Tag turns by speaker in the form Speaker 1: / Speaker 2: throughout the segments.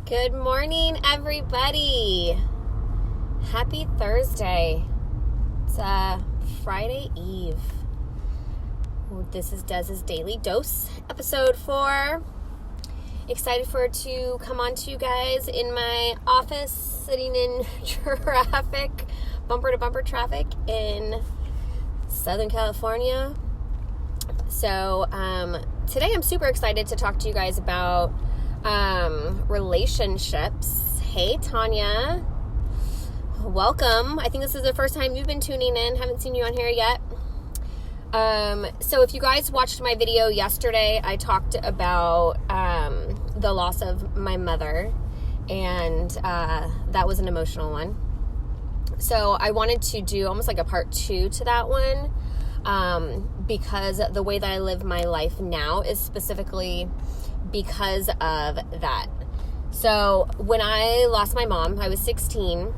Speaker 1: Good morning, everybody. Happy Thursday. It's Friday Eve. This is Dez's Daily Dose, episode 4. Excited for it to come on to you guys in my office, sitting in traffic, bumper to bumper traffic in Southern California. So today I'm super excited to talk to you guys about relationships. Hey, Tanya. Welcome. I think this is the first time you've been tuning in. Haven't seen you on here yet. So if you guys watched my video yesterday, I talked about the loss of my mother, and that was an emotional one. So I wanted to do almost like a part 2 to that one, because the way that I live my life now is specifically because of that. So when I lost my mom, I was 16,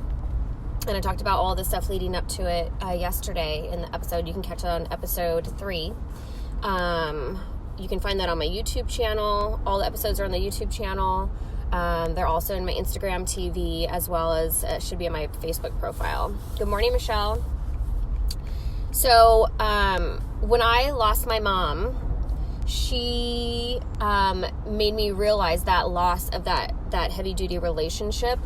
Speaker 1: and I talked about all the stuff leading up to it yesterday in the episode. You can catch it on episode 3. You can find that on my YouTube channel. All the episodes are on the YouTube channel. They're also in my Instagram TV, as well as should be on my Facebook profile. Good morning, Michelle. So when I lost my mom, she made me realize that loss of that heavy-duty relationship,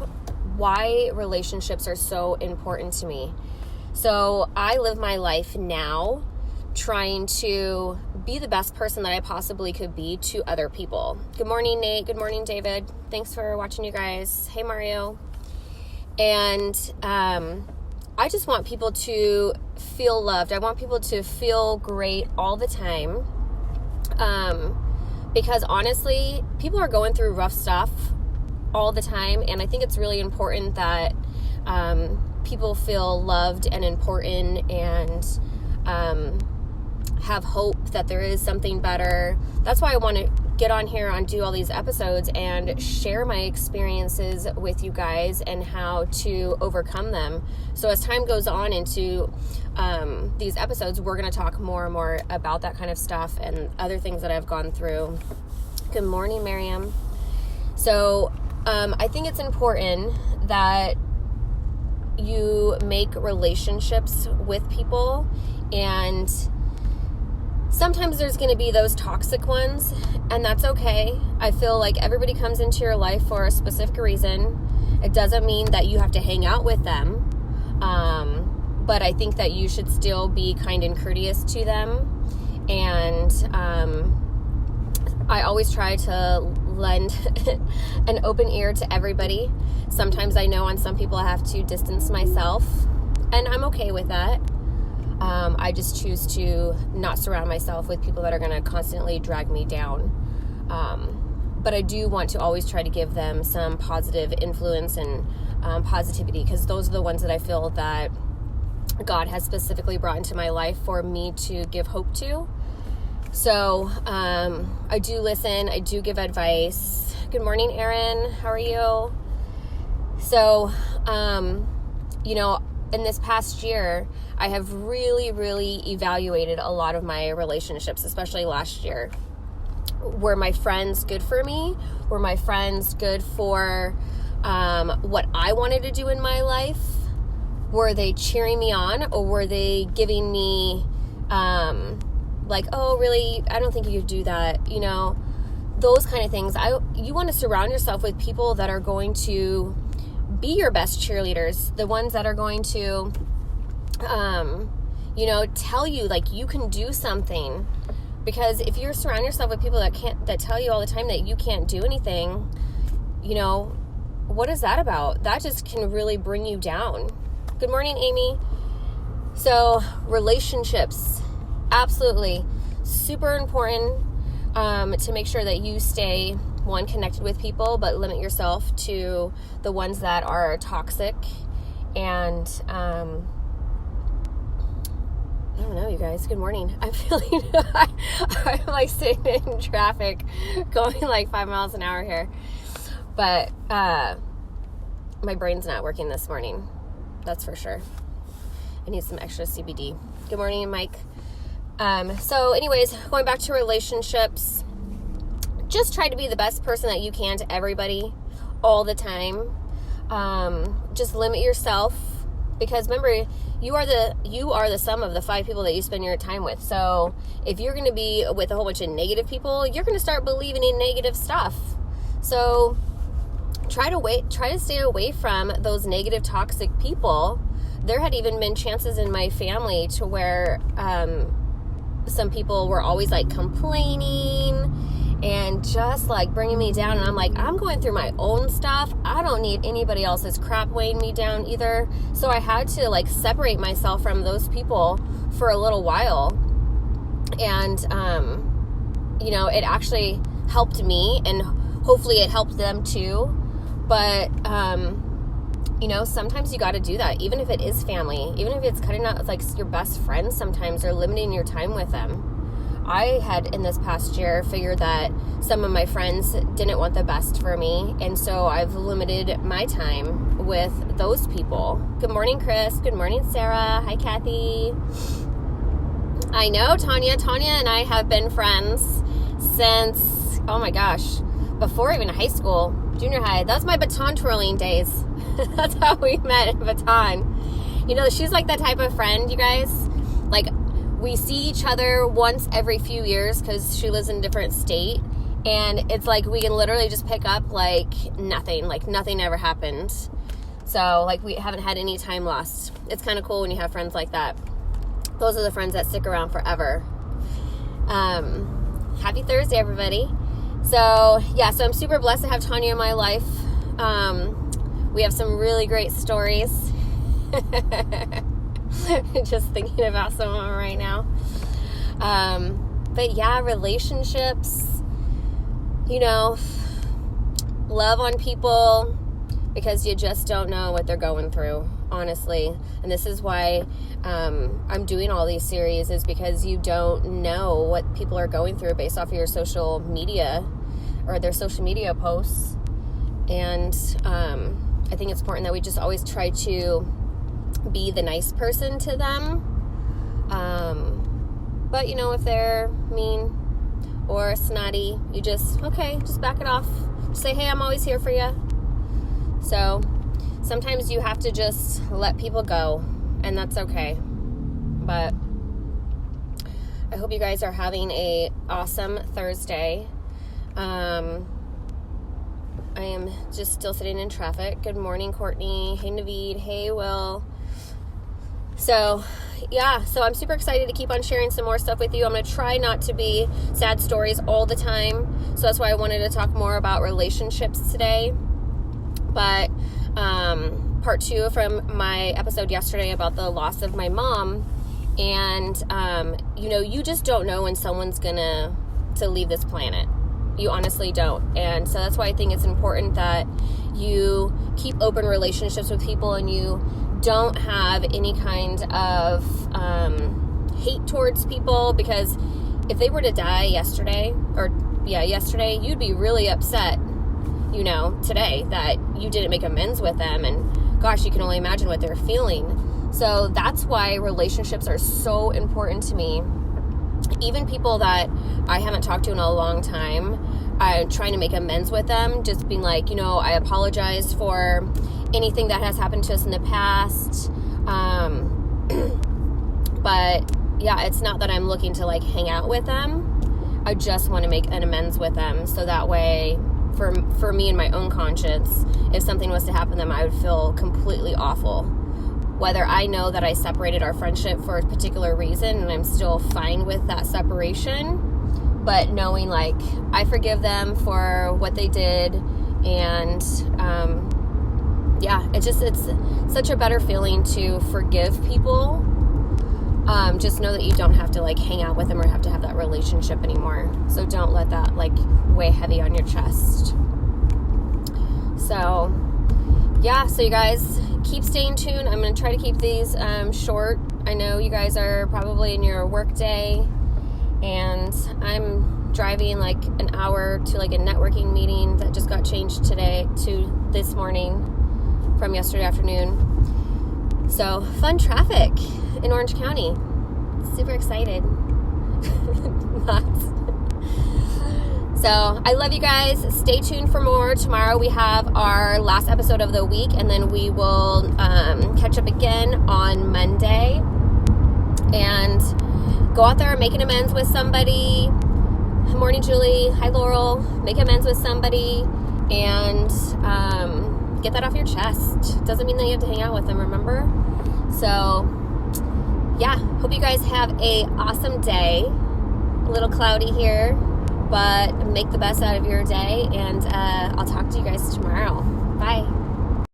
Speaker 1: why relationships are so important to me. So I live my life now trying to be the best person that I possibly could be to other people. Good morning, Nate. Good morning, David. Thanks for watching, you guys. Hey, Mario. And I just want people to feel loved. I want people to feel great all the time. Because honestly, people are going through rough stuff all the time, and I think it's really important that people feel loved and important and have hope that there is something better. That's why I want to get on here and do all these episodes and share my experiences with you guys and how to overcome them. So as time goes on into these episodes, we're going to talk more and more about that kind of stuff and other things that I've gone through. Good morning, Miriam. So I think it's important that you make relationships with people, and sometimes there's going to be those toxic ones, and that's okay. I feel like everybody comes into your life for a specific reason. It doesn't mean that you have to hang out with them, but I think that you should still be kind and courteous to them. And I always try to lend an open ear to everybody. Sometimes I know on some people I have to distance myself, and I'm okay with that. I just choose to not surround myself with people that are going to constantly drag me down. But I do want to always try to give them some positive influence and positivity, because those are the ones that I feel that God has specifically brought into my life for me to give hope to. So I do listen. I do give advice. Good morning, Erin. How are you? So, in this past year, I have really, really evaluated a lot of my relationships, especially last year. Were my friends good for me? Were my friends good for what I wanted to do in my life? Were they cheering me on, or were they giving me like, oh, really? I don't think you could do that. Those kind of things. You want to surround yourself with people that are going to be your best cheerleaders, the ones that are going to, tell you like you can do something. Because if you surround yourself with people that tell you all the time that you can't do anything, what is that about? That just can really bring you down. Good morning, Amy. So relationships, absolutely super important to make sure that you stay connected with people, but limit yourself to the ones that are toxic. And I don't know, you guys. Good morning. I'm feeling I'm like sitting in traffic going like 5 miles an hour here, but my brain's not working this morning, that's for sure. I need some extra CBD. Good morning, Mike. So anyways, going back to relationships, just try to be the best person that you can to everybody all the time. Just limit yourself, because remember, you are the sum of the 5 people that you spend your time with. So if you're going to be with a whole bunch of negative people, you're going to start believing in negative stuff. So try to stay away from those negative, toxic people. There had even been chances in my family to where some people were always like complaining and just like bringing me down, and I'm like, I'm going through my own stuff. I don't need anybody else's crap weighing me down either. So I had to like separate myself from those people for a little while, and it actually helped me, and hopefully it helped them too. But sometimes you got to do that, even if it is family, even if it's cutting out like your best friends sometimes, or limiting your time with them. I had in this past year figured that some of my friends didn't want the best for me, and so I've limited my time with those people. Good morning, Chris. Good morning, Sarah. Hi, Kathy. I know, Tanya. Tanya and I have been friends since, oh my gosh, before even high school, junior high. That was my baton twirling days. That's how we met in baton. She's like that type of friend, you guys. Like, we see each other once every few years because she lives in a different state, and it's like we can literally just pick up like nothing ever happened. So like we haven't had any time lost. It's kind of cool when you have friends like that. Those are the friends that stick around forever. Happy Thursday, everybody. So I'm super blessed to have Tanya in my life. We have some really great stories. Just thinking about some of them right now. But yeah, relationships, love on people, because you just don't know what they're going through, honestly. And this is why I'm doing all these series, is because you don't know what people are going through based off of your social media or their social media posts. And I think it's important that we just always try to be the nice person to them. But if they're mean or snotty, you just back it off. Just say, hey, I'm always here for you. So sometimes you have to just let people go, and that's okay. But I hope you guys are having a awesome Thursday. I am just still sitting in traffic. Good morning, Courtney. Hey, Naveed. Hey, Will. So I'm super excited to keep on sharing some more stuff with you. I'm going to try not to be sad stories all the time. So that's why I wanted to talk more about relationships today. But part 2 from my episode yesterday about the loss of my mom. And, you just don't know when someone's going to leave this planet. You honestly don't. And so that's why I think it's important that you keep open relationships with people, and you don't have any kind of hate towards people, because if they were to die yesterday, you'd be really upset, today that you didn't make amends with them, and gosh, you can only imagine what they're feeling. So that's why relationships are so important to me. Even people that I haven't talked to in a long time, I'm trying to make amends with them, just being like, I apologize for anything that has happened to us in the past. But yeah, it's not that I'm looking to like hang out with them. I just want to make an amends with them, so that way for me and my own conscience, if something was to happen to them, I would feel completely awful. Whether I know that I separated our friendship for a particular reason and I'm still fine with that separation, but knowing like I forgive them for what they did, and it's such a better feeling to forgive people. Just know that you don't have to like hang out with them or have to have that relationship anymore. So don't let that like weigh heavy on your chest. So you guys keep staying tuned. I'm going to try to keep these short. I know you guys are probably in your work day, and I'm driving like an hour to like a networking meeting that just got changed today to this morning from yesterday afternoon. So fun traffic in Orange County. Super excited. Nuts. So I love you guys. Stay tuned for more. Tomorrow we have our last episode of the week, and then we will catch up again on Monday. And go out there making amends with somebody. Good morning, Julie. Hi, Laurel. Make amends with somebody and get that off your chest. Doesn't mean that you have to hang out with them, remember? So, yeah. Hope you guys have a awesome day. A little cloudy here, but make the best out of your day. And I'll talk to you guys tomorrow. Bye.